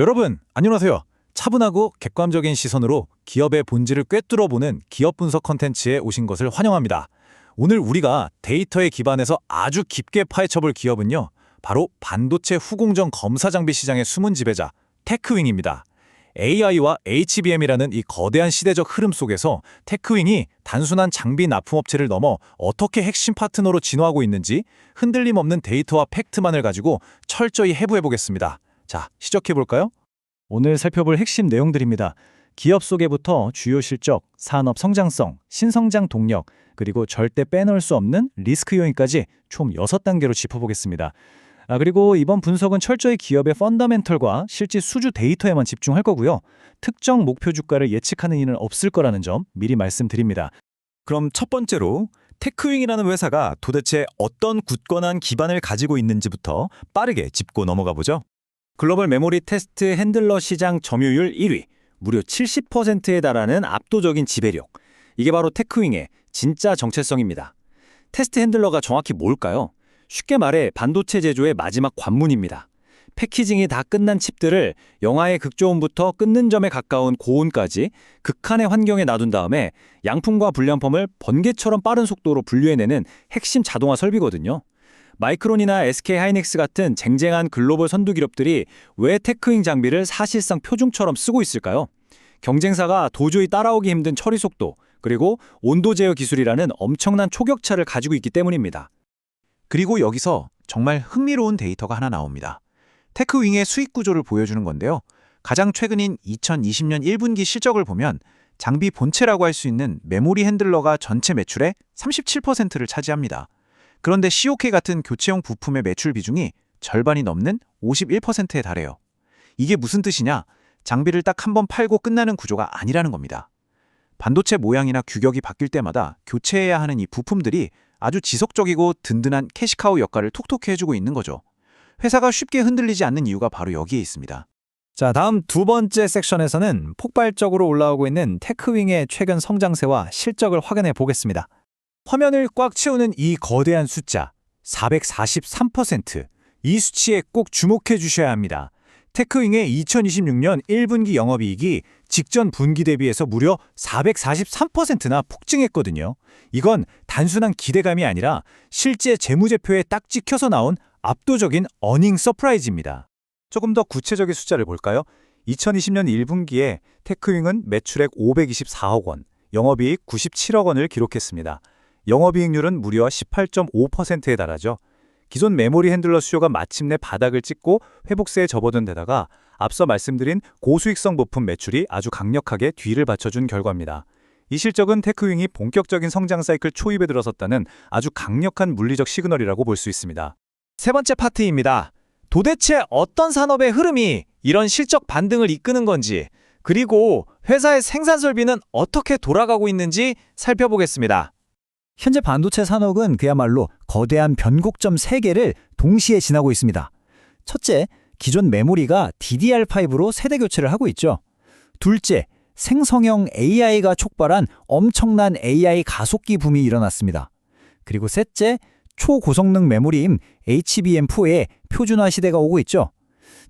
여러분, 안녕하세요. 차분하고 객관적인 시선으로 기업의 본질을 꿰뚫어보는 기업 분석 컨텐츠에 오신 것을 환영합니다. 오늘 우리가 데이터에 기반해서 아주 깊게 파헤쳐볼 기업은요, 바로 반도체 후공정 검사 장비 시장의 숨은 지배자, 테크윙입니다. AI와 HBM이라는 이 거대한 시대적 흐름 속에서 테크윙이 단순한 장비 납품업체를 넘어 어떻게 핵심 파트너로 진화하고 있는지 흔들림 없는 데이터와 팩트만을 가지고 철저히 해부해보겠습니다. 자, 시작해볼까요? 오늘 살펴볼 핵심 내용들입니다. 기업 소개부터 주요 실적, 산업 성장성, 신성장 동력, 그리고 절대 빼놓을 수 없는 리스크 요인까지 총 6단계로 짚어보겠습니다. 그리고 이번 분석은 철저히 기업의 펀더멘털과 실제 수주 데이터에만 집중할 거고요. 특정 목표 주가를 예측하는 이는 없을 거라는 점 미리 말씀드립니다. 그럼 첫 번째로 테크윙이라는 회사가 도대체 어떤 굳건한 기반을 가지고 있는지부터 빠르게 짚고 넘어가 보죠. 글로벌 메모리 테스트 핸들러 시장 점유율 1위, 무려 70%에 달하는 압도적인 지배력. 이게 바로 테크윙의 진짜 정체성입니다. 테스트 핸들러가 정확히 뭘까요? 쉽게 말해 반도체 제조의 마지막 관문입니다. 패키징이 다 끝난 칩들을 영하의 극저온부터 끊는 점에 가까운 고온까지 극한의 환경에 놔둔 다음에 양품과 불량품을 번개처럼 빠른 속도로 분류해내는 핵심 자동화 설비거든요. 마이크론이나 SK하이닉스 같은 쟁쟁한 글로벌 선두 기업들이 왜 테크윙 장비를 사실상 표준처럼 쓰고 있을까요? 경쟁사가 도저히 따라오기 힘든 처리 속도, 그리고 온도 제어 기술이라는 엄청난 초격차를 가지고 있기 때문입니다. 그리고 여기서 정말 흥미로운 데이터가 하나 나옵니다. 테크윙의 수익 구조를 보여주는 건데요. 가장 최근인 2020년 1분기 실적을 보면 장비 본체라고 할 수 있는 메모리 핸들러가 전체 매출의 37%를 차지합니다. 그런데 COK 같은 교체용 부품의 매출 비중이 절반이 넘는 51%에 달해요. 이게 무슨 뜻이냐? 장비를 딱 한 번 팔고 끝나는 구조가 아니라는 겁니다. 반도체 모양이나 규격이 바뀔 때마다 교체해야 하는 이 부품들이 아주 지속적이고 든든한 캐시카우 역할을 톡톡히 해주고 있는 거죠. 회사가 쉽게 흔들리지 않는 이유가 바로 여기에 있습니다. 자, 다음 두 번째 섹션에서는 폭발적으로 올라오고 있는 테크윙의 최근 성장세와 실적을 확인해 보겠습니다. 화면을 꽉 채우는 이 거대한 숫자, 443%. 이 수치에 꼭 주목해 주셔야 합니다. 테크윙의 2026년 1분기 영업이익이 직전 분기 대비해서 무려 443%나 폭증했거든요. 이건 단순한 기대감이 아니라 실제 재무제표에 딱 찍혀서 나온 압도적인 어닝 서프라이즈입니다. 조금 더 구체적인 숫자를 볼까요? 2020년 1분기에 테크윙은 매출액 524억 원, 영업이익 97억 원을 기록했습니다. 영업이익률은 무려 18.5%에 달하죠. 기존 메모리 핸들러 수요가 마침내 바닥을 찍고 회복세에 접어든 데다가 앞서 말씀드린 고수익성 부품 매출이 아주 강력하게 뒤를 받쳐준 결과입니다. 이 실적은 테크윙이 본격적인 성장 사이클 초입에 들어섰다는 아주 강력한 물리적 시그널이라고 볼 수 있습니다. 세 번째 파트입니다. 도대체 어떤 산업의 흐름이 이런 실적 반등을 이끄는 건지, 그리고 회사의 생산 설비는 어떻게 돌아가고 있는지 살펴보겠습니다. 현재 반도체 산업은 그야말로 거대한 변곡점 3개를 동시에 지나고 있습니다. 첫째, 기존 메모리가 DDR5로 세대 교체를 하고 있죠. 둘째, 생성형 AI가 촉발한 엄청난 AI 가속기 붐이 일어났습니다. 그리고 셋째, 초고성능 메모리인 HBM4의 표준화 시대가 오고 있죠.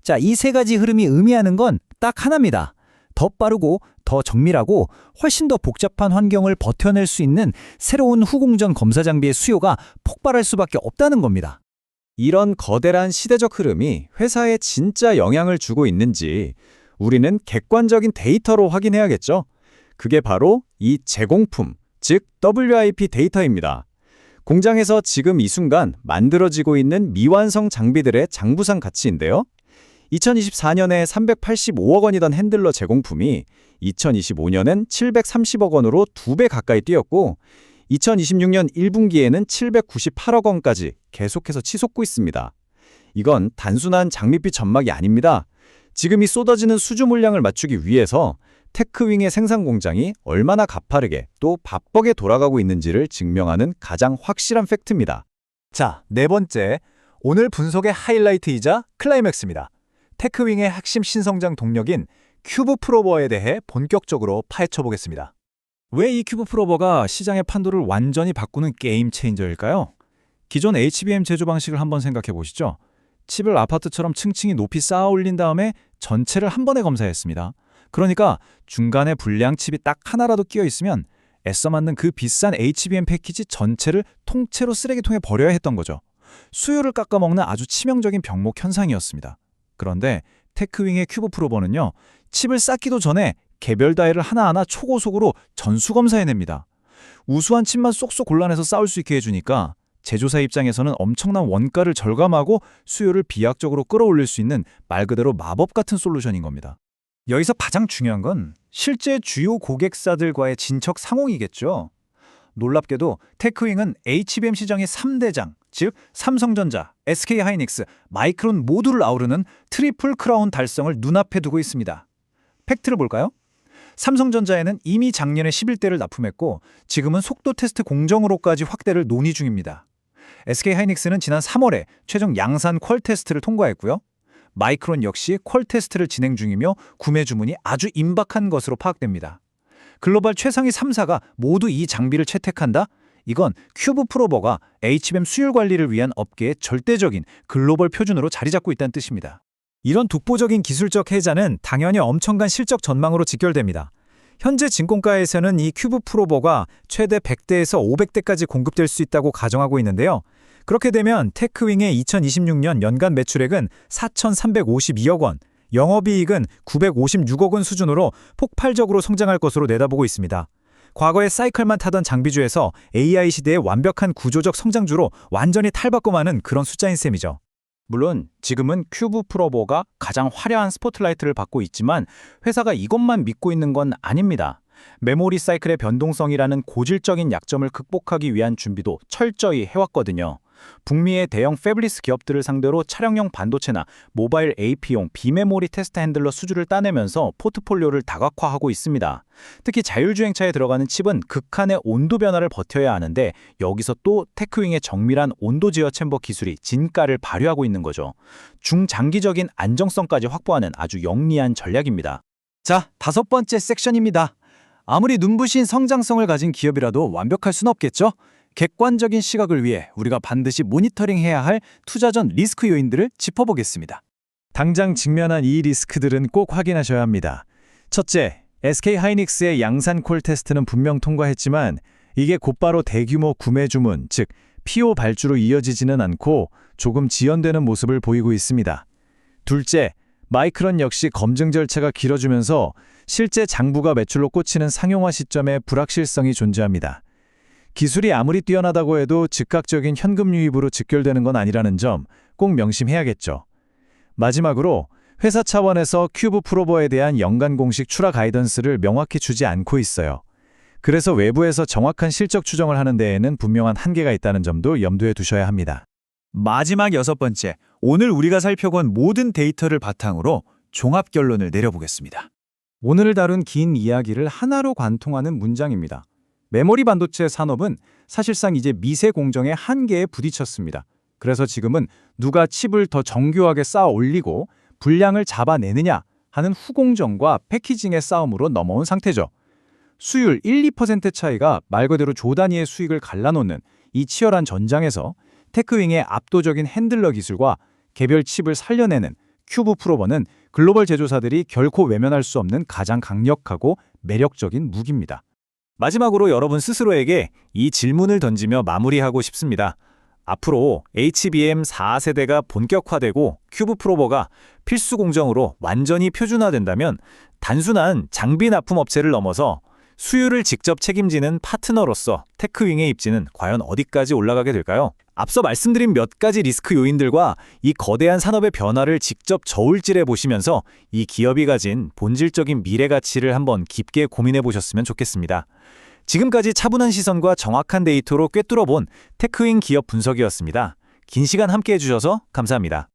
자, 이 세 가지 흐름이 의미하는 건 딱 하나입니다. 더 빠르고 더 정밀하고 훨씬 더 복잡한 환경을 버텨낼 수 있는 새로운 후공정 검사 장비의 수요가 폭발할 수밖에 없다는 겁니다. 이런 거대한 시대적 흐름이 회사에 진짜 영향을 주고 있는지 우리는 객관적인 데이터로 확인해야겠죠. 그게 바로 이 제공품, 즉 WIP 데이터입니다. 공장에서 지금 이 순간 만들어지고 있는 미완성 장비들의 장부상 가치인데요. 2024년에 385억 원이던 핸들러 제공품이 2025년엔 730억 원으로 2배 가까이 뛰었고 2026년 1분기에는 798억 원까지 계속해서 치솟고 있습니다. 이건 단순한 장밋빛 전망이 아닙니다. 지금 이 쏟아지는 수주 물량을 맞추기 위해서 테크윙의 생산 공장이 얼마나 가파르게 또 바쁘게 돌아가고 있는지를 증명하는 가장 확실한 팩트입니다. 자, 네 번째, 오늘 분석의 하이라이트이자 클라이맥스입니다. 테크윙의 핵심 신성장 동력인 큐브 프로버에 대해 본격적으로 파헤쳐 보겠습니다. 왜 이 큐브 프로버가 시장의 판도를 완전히 바꾸는 게임 체인저일까요? 기존 HBM 제조 방식을 한번 생각해 보시죠. 칩을 아파트처럼 층층이 높이 쌓아 올린 다음에 전체를 한 번에 검사했습니다. 그러니까 중간에 불량 칩이 딱 하나라도 끼어 있으면 애써 만든 그 비싼 HBM 패키지 전체를 통째로 쓰레기통에 버려야 했던 거죠. 수요를 깎아먹는 아주 치명적인 병목 현상이었습니다. 그런데 테크윙의 큐브 프로버는요, 칩을 쌓기도 전에 개별 다이를 하나하나 초고속으로 전수검사해냅니다. 우수한 칩만 쏙쏙 골라내서 쌓을 수 있게 해주니까 제조사 입장에서는 엄청난 원가를 절감하고 수요를 비약적으로 끌어올릴 수 있는 말 그대로 마법 같은 솔루션인 겁니다. 여기서 가장 중요한 건 실제 주요 고객사들과의 진척 상홍이겠죠. 놀랍게도 테크윙은 HBM 시장의 3대장, 즉 삼성전자, SK하이닉스, 마이크론 모두를 아우르는 트리플 크라운 달성을 눈앞에 두고 있습니다. 팩트를 볼까요? 삼성전자에는 이미 작년에 11대를 납품했고 지금은 속도 테스트 공정으로까지 확대를 논의 중입니다. SK하이닉스는 지난 3월에 최종 양산 퀄 테스트를 통과했고요. 마이크론 역시 퀄 테스트를 진행 중이며 구매 주문이 아주 임박한 것으로 파악됩니다. 글로벌 최상위 3사가 모두 이 장비를 채택한다? 이건 큐브 프로버가 HBM 수율 관리를 위한 업계의 절대적인 글로벌 표준으로 자리 잡고 있다는 뜻입니다. 이런 독보적인 기술적 혜자는 당연히 엄청난 실적 전망으로 직결됩니다. 현재 진공가에서는 이 큐브 프로버가 최대 100대에서 500대까지 공급될 수 있다고 가정하고 있는데요. 그렇게 되면 테크윙의 2026년 연간 매출액은 4,352억 원, 영업이익은 956억 원 수준으로 폭발적으로 성장할 것으로 내다보고 있습니다. 과거에 사이클만 타던 장비주에서 AI 시대의 완벽한 구조적 성장주로 완전히 탈바꿈하는 그런 숫자인 셈이죠. 물론 지금은 큐브 프로버가 가장 화려한 스포트라이트를 받고 있지만 회사가 이것만 믿고 있는 건 아닙니다. 메모리 사이클의 변동성이라는 고질적인 약점을 극복하기 위한 준비도 철저히 해왔거든요. 북미의 대형 패블리스 기업들을 상대로 차량용 반도체나 모바일 AP용 비메모리 테스트 핸들러 수주를 따내면서 포트폴리오를 다각화하고 있습니다. 특히 자율주행차에 들어가는 칩은 극한의 온도 변화를 버텨야 하는데 여기서 또 테크윙의 정밀한 온도 제어 챔버 기술이 진가를 발휘하고 있는 거죠. 중장기적인 안정성까지 확보하는 아주 영리한 전략입니다. 자, 5번째 섹션입니다. 아무리 눈부신 성장성을 가진 기업이라도 완벽할 순 없겠죠? 객관적인 시각을 위해 우리가 반드시 모니터링해야 할 투자 전 리스크 요인들을 짚어보겠습니다. 당장 직면한 이 리스크들은 꼭 확인하셔야 합니다. 첫째, SK하이닉스의 양산 콜 테스트는 분명 통과했지만 이게 곧바로 대규모 구매 주문, 즉 PO 발주로 이어지지는 않고 조금 지연되는 모습을 보이고 있습니다. 둘째, 마이크론 역시 검증 절차가 길어지면서 실제 장부가 매출로 꽂히는 상용화 시점에 불확실성이 존재합니다. 기술이 아무리 뛰어나다고 해도 즉각적인 현금 유입으로 직결되는 건 아니라는 점 꼭 명심해야겠죠. 마지막으로 회사 차원에서 큐브 프로버에 대한 연간 공식 출하 가이던스를 명확히 주지 않고 있어요. 그래서 외부에서 정확한 실적 추정을 하는 데에는 분명한 한계가 있다는 점도 염두에 두셔야 합니다. 마지막 6번째, 오늘 우리가 살펴본 모든 데이터를 바탕으로 종합 결론을 내려보겠습니다. 오늘 다룬 긴 이야기를 하나로 관통하는 문장입니다. 메모리 반도체 산업은 사실상 이제 미세 공정의 한계에 부딪혔습니다. 그래서 지금은 누가 칩을 더 정교하게 쌓아 올리고 분량을 잡아내느냐 하는 후공정과 패키징의 싸움으로 넘어온 상태죠. 수율 1~2% 차이가 말 그대로 조 단위의 수익을 갈라놓는 이 치열한 전장에서 테크윙의 압도적인 핸들러 기술과 개별 칩을 살려내는 큐브 프로버는 글로벌 제조사들이 결코 외면할 수 없는 가장 강력하고 매력적인 무기입니다. 마지막으로 여러분 스스로에게 이 질문을 던지며 마무리하고 싶습니다. 앞으로 HBM 4세대가 본격화되고 큐브 프로버가 필수 공정으로 완전히 표준화된다면 단순한 장비 납품 업체를 넘어서 수율을 직접 책임지는 파트너로서 테크윙의 입지는 과연 어디까지 올라가게 될까요? 앞서 말씀드린 몇 가지 리스크 요인들과 이 거대한 산업의 변화를 직접 저울질해 보시면서 이 기업이 가진 본질적인 미래 가치를 한번 깊게 고민해 보셨으면 좋겠습니다. 지금까지 차분한 시선과 정확한 데이터로 꿰뚫어본 테크윙 기업 분석이었습니다. 긴 시간 함께 해주셔서 감사합니다.